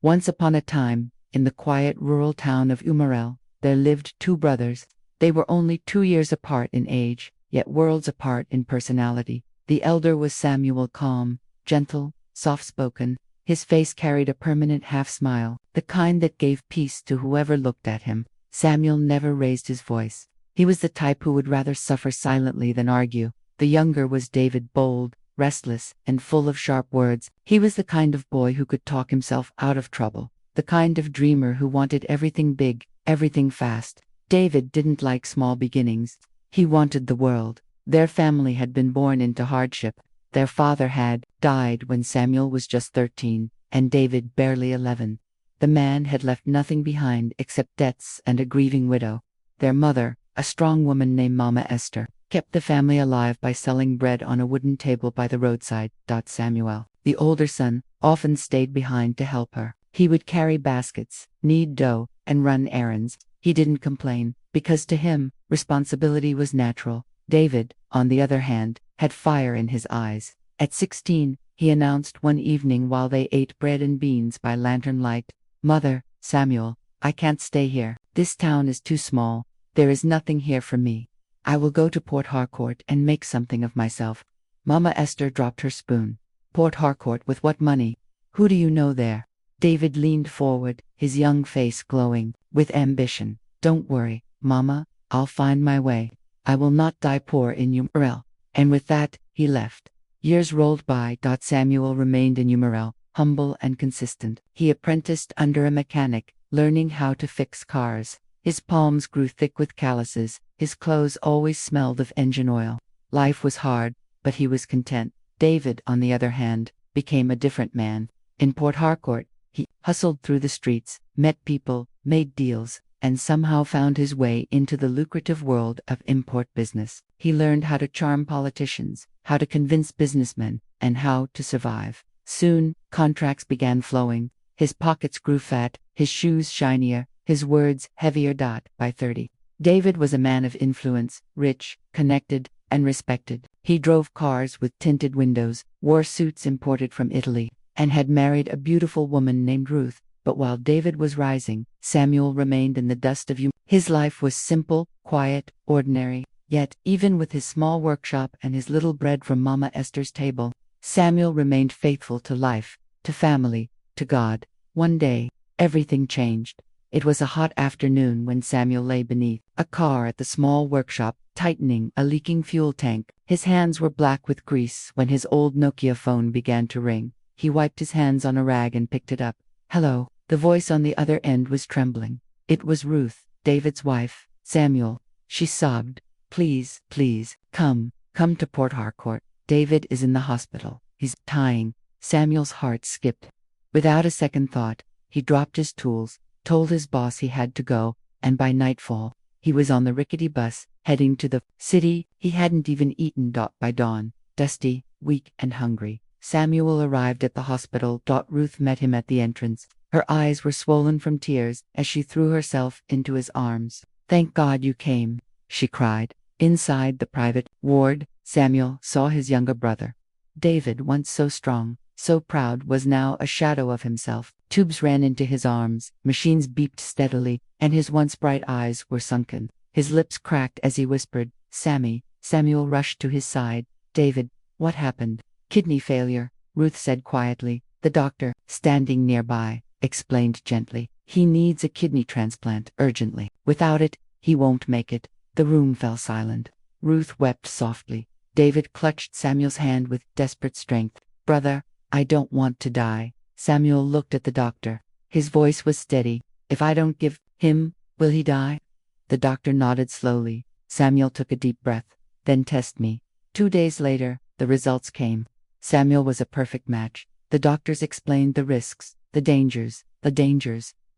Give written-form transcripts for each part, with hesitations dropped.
Once upon a time, in the quiet rural town of Umarel, there lived two brothers. They were only 2 years apart in age, yet worlds apart in personality. The elder was Samuel, calm, gentle, soft-spoken. His face carried a permanent half-smile, the kind that gave peace to whoever looked at him. Samuel never raised his voice. He was the type who would rather suffer silently than argue. The younger was David, bold, restless, and full of sharp words. He was the kind of boy who could talk himself out of trouble, the kind of dreamer who wanted everything big, everything fast. David didn't like small beginnings. He wanted the world. Their family had been born into hardship. Their father had died when Samuel was just 13, and David barely 11. The man had left nothing behind except debts and a grieving widow. Their mother, a strong woman named Mama Esther, kept the family alive by selling bread on a wooden table by the roadside. Samuel, the older son, often stayed behind to help her. He would carry baskets, knead dough, and run errands. He didn't complain, because to him, responsibility was natural. David, on the other hand, had fire in his eyes. At 16, he announced one evening while they ate bread and beans by lantern light, "Mother, Samuel, I can't stay here. This town is too small. There is nothing here for me. I will go to Port Harcourt and make something of myself." Mama Esther dropped her spoon. "Port Harcourt with what money? Who do you know there?" David leaned forward, his young face glowing with ambition. "Don't worry, Mama, I'll find my way. I will not die poor in Umarel." And with that, he left. Years rolled by. Samuel remained in Umarel, humble and consistent. He apprenticed under a mechanic, learning how to fix cars. His palms grew thick with calluses. His clothes always smelled of engine oil. Life was hard, but he was content. David, on the other hand, became a different man. In Port Harcourt, he hustled through the streets, met people, made deals, and somehow found his way into the lucrative world of import business. He learned how to charm politicians, how to convince businessmen, and how to survive. Soon, contracts began flowing. His pockets grew fat, his shoes shinier, his words heavier. By 30, David was a man of influence, rich, connected, and respected. He drove cars with tinted windows, wore suits imported from Italy, and had married a beautiful woman named Ruth. But while David was rising, Samuel remained in the dust of His life was simple, quiet, ordinary. Yet, even with his small workshop and his little bread from Mama Esther's table, Samuel remained faithful to life, to family, to God. One day, everything changed. It was a hot afternoon when Samuel lay beneath a car at the small workshop, tightening a leaking fuel tank. His hands were black with grease when his old Nokia phone began to ring. He wiped his hands on a rag and picked it up. "Hello." The voice on the other end was trembling. It was Ruth, David's wife. "Samuel," she sobbed, "please, please, come to Port Harcourt. David is in the hospital. He's dying." Samuel's heart skipped. Without a second thought, he dropped his tools, told his boss he had to go, and by nightfall, he was on the rickety bus, heading to the city. He hadn't even eaten. By dawn, dusty, weak, and hungry, Samuel arrived at the hospital. Ruth met him at the entrance. Her eyes were swollen from tears as she threw herself into his arms. "Thank God you came," she cried. Inside the private ward, Samuel saw his younger brother. David, once so strong, so proud, was now a shadow of himself. Tubes ran into his arms, machines beeped steadily, and his once bright eyes were sunken. His lips cracked as he whispered, "Sammy." Samuel rushed to his side. "David, what happened?" "Kidney failure," Ruth said quietly. The doctor, standing nearby, explained gently. "He needs a kidney transplant urgently. Without it, he won't make it." The room fell silent. Ruth wept softly. David clutched Samuel's hand with desperate strength. "Brother, I don't want to die." Samuel looked at the doctor. His voice was steady. "If I don't give him, will he die?" The doctor nodded slowly. Samuel took a deep breath. "Then test me." 2 days later, the results came. Samuel was a perfect match. The doctors explained the risks, the dangers,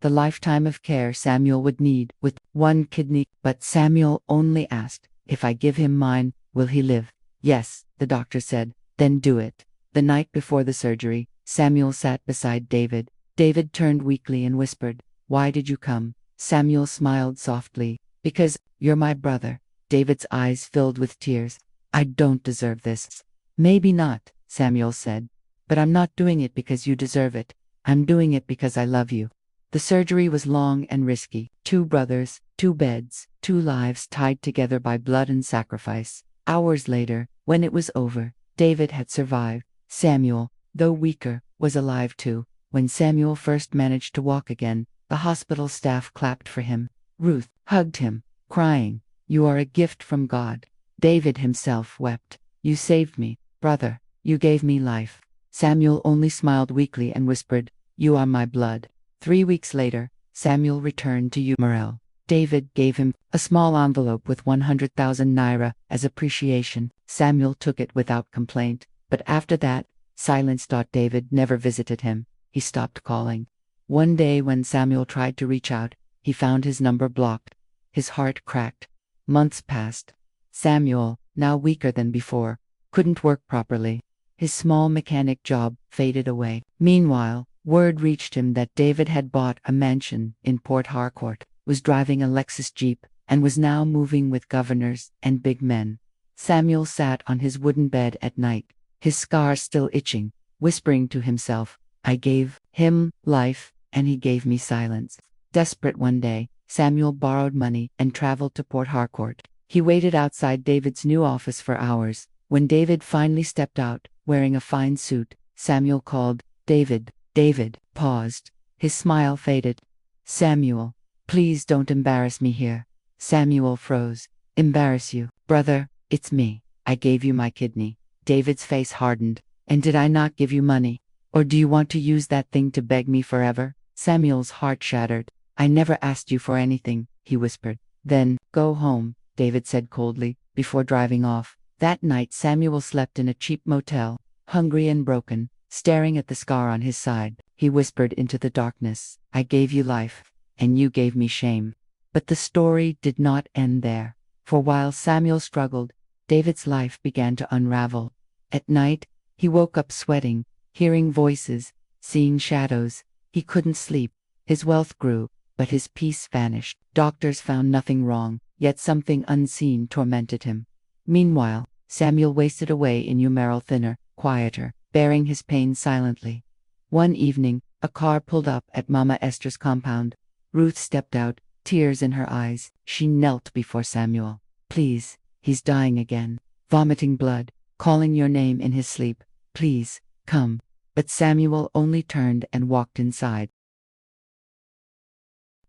the lifetime of care Samuel would need with one kidney. But Samuel only asked, "If I give him mine, will he live?" "Yes," the doctor said. "Then do it." The night before the surgery, Samuel sat beside David. David turned weakly and whispered, "Why did you come?" Samuel smiled softly. "Because you're my brother." David's eyes filled with tears. "I don't deserve this." "Maybe not," Samuel said. "But I'm not doing it because you deserve it. I'm doing it because I love you. The surgery was long and risky. 2 brothers, 2 beds, 2 lives tied together by blood and sacrifice. Hours later, when it was over, David had survived. Samuel, though weaker, was alive too. When Samuel first managed to walk again, the hospital staff clapped for him. Ruth hugged him, crying, "You are a gift from God." David himself wept. "You saved me, brother. You gave me life." Samuel only smiled weakly and whispered, "You are my blood." 3 weeks later, Samuel returned to Umarel. David gave him a small envelope with 100,000 naira as appreciation. Samuel took it without complaint, but after that, silence. David never visited him. He stopped calling. One day when Samuel tried to reach out, he found his number blocked. His heart cracked. Months passed. Samuel, now weaker than before, couldn't work properly. His small mechanic job faded away. Meanwhile, word reached him that David had bought a mansion in Port Harcourt, was driving a Lexus Jeep, and was now moving with governors and big men. Samuel sat on his wooden bed at night, his scars still itching, whispering to himself, "I gave him life, and he gave me silence." Desperate one day, Samuel borrowed money and traveled to Port Harcourt. He waited outside David's new office for hours. When David finally stepped out, wearing a fine suit, Samuel called, "David." David paused. His smile faded. "Samuel, please don't embarrass me here." Samuel froze. "Embarrass you, brother? It's me. I gave you my kidney." David's face hardened. "And did I not give you money? Or do you want to use that thing to beg me forever?" Samuel's heart shattered. "I never asked you for anything," he whispered. "Then, go home," David said coldly, before driving off. That night Samuel slept in a cheap motel, hungry and broken, staring at the scar on his side. He whispered into the darkness, "I gave you life, and you gave me shame." But the story did not end there. For while Samuel struggled, David's life began to unravel. At night, he woke up sweating, hearing voices, seeing shadows. He couldn't sleep. His wealth grew, but his peace vanished. Doctors found nothing wrong, yet something unseen tormented him. Meanwhile, Samuel wasted away in Umarel, thinner, quieter, bearing his pain silently. One evening, a car pulled up at Mama Esther's compound. Ruth stepped out, tears in her eyes. She knelt before Samuel. "Please, he's dying again, vomiting blood, calling your name in his sleep. Please, come." But Samuel only turned and walked inside.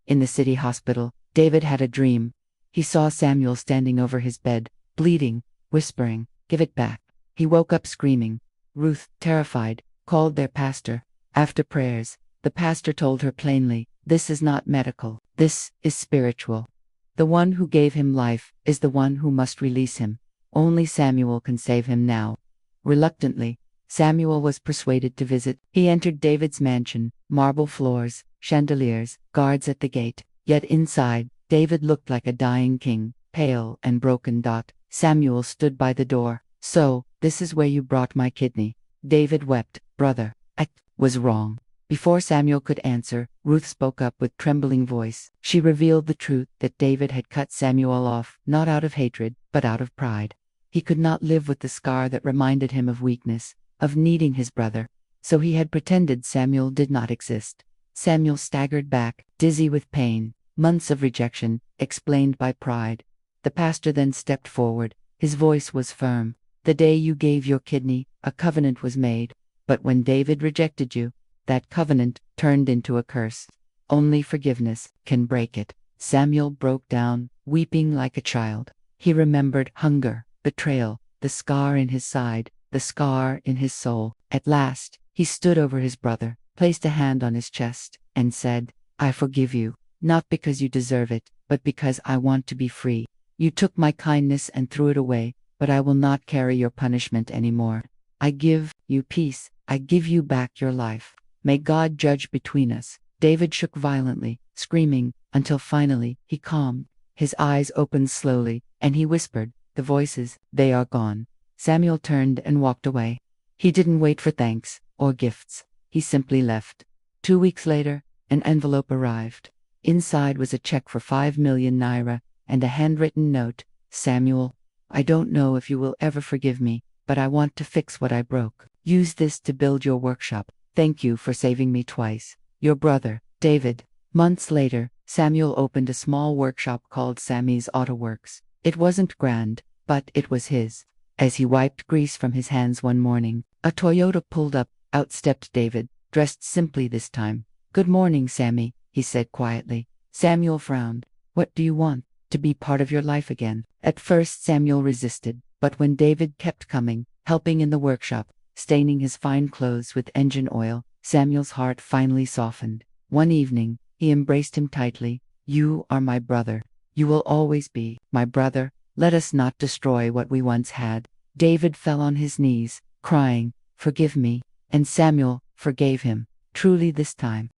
In the city hospital, David had a dream. He saw Samuel standing over his bed, bleeding, whispering, "Give it back." He woke up screaming. Ruth, terrified, called their pastor. After prayers, the pastor told her plainly, "This is not medical. This is spiritual. The one who gave him life is the one who must release him. Only Samuel can save him now." Reluctantly, Samuel was persuaded to visit. He entered David's mansion, marble floors, chandeliers, guards at the gate. Yet inside, David looked like a dying king, pale and broken. Samuel stood by the door. "So, this is where you brought my kidney." David wept. "Brother, I was wrong." Before Samuel could answer, Ruth spoke up with trembling voice. She revealed the truth that David had cut Samuel off, not out of hatred, but out of pride. He could not live with the scar that reminded him of weakness, of needing his brother. So he had pretended Samuel did not exist. Samuel staggered back, dizzy with pain, months of rejection, explained by pride. The pastor then stepped forward. His voice was firm. "The day you gave your kidney, a covenant was made. But when David rejected you, that covenant turned into a curse. Only forgiveness can break it." Samuel broke down, weeping like a child. He remembered hunger, betrayal, the scar in his side, the scar in his soul. At last, he stood over his brother, placed a hand on his chest, and said, "I forgive you, not because you deserve it, but because I want to be free. You took my kindness and threw it away, but I will not carry your punishment anymore. I give you peace. I give you back your life. May God judge between us." David shook violently, screaming, until finally he calmed. His eyes opened slowly, and he whispered, "The voices, they are gone." Samuel turned and walked away. He didn't wait for thanks or gifts. He simply left. 2 weeks later, an envelope arrived. Inside was a check for 5 million naira and a handwritten note. "Samuel, I don't know if you will ever forgive me, but I want to fix what I broke. Use this to build your workshop. Thank you for saving me twice. Your brother, David. Months later, Samuel opened a small workshop called Sammy's Auto Works. It wasn't grand, but it was his. As he wiped grease from his hands one morning, a Toyota pulled up. Out stepped David, dressed simply this time. Good morning, Sammy, he said quietly. Samuel frowned. What do you want? To be part of your life again. At first Samuel resisted, but when David kept coming, helping in the workshop, staining his fine clothes with engine oil, Samuel's heart finally softened. One evening, he embraced him tightly. You are my brother. You will always be my brother. Let us not destroy what we once had. David fell on his knees, crying, Forgive me. And Samuel forgave him, truly this time.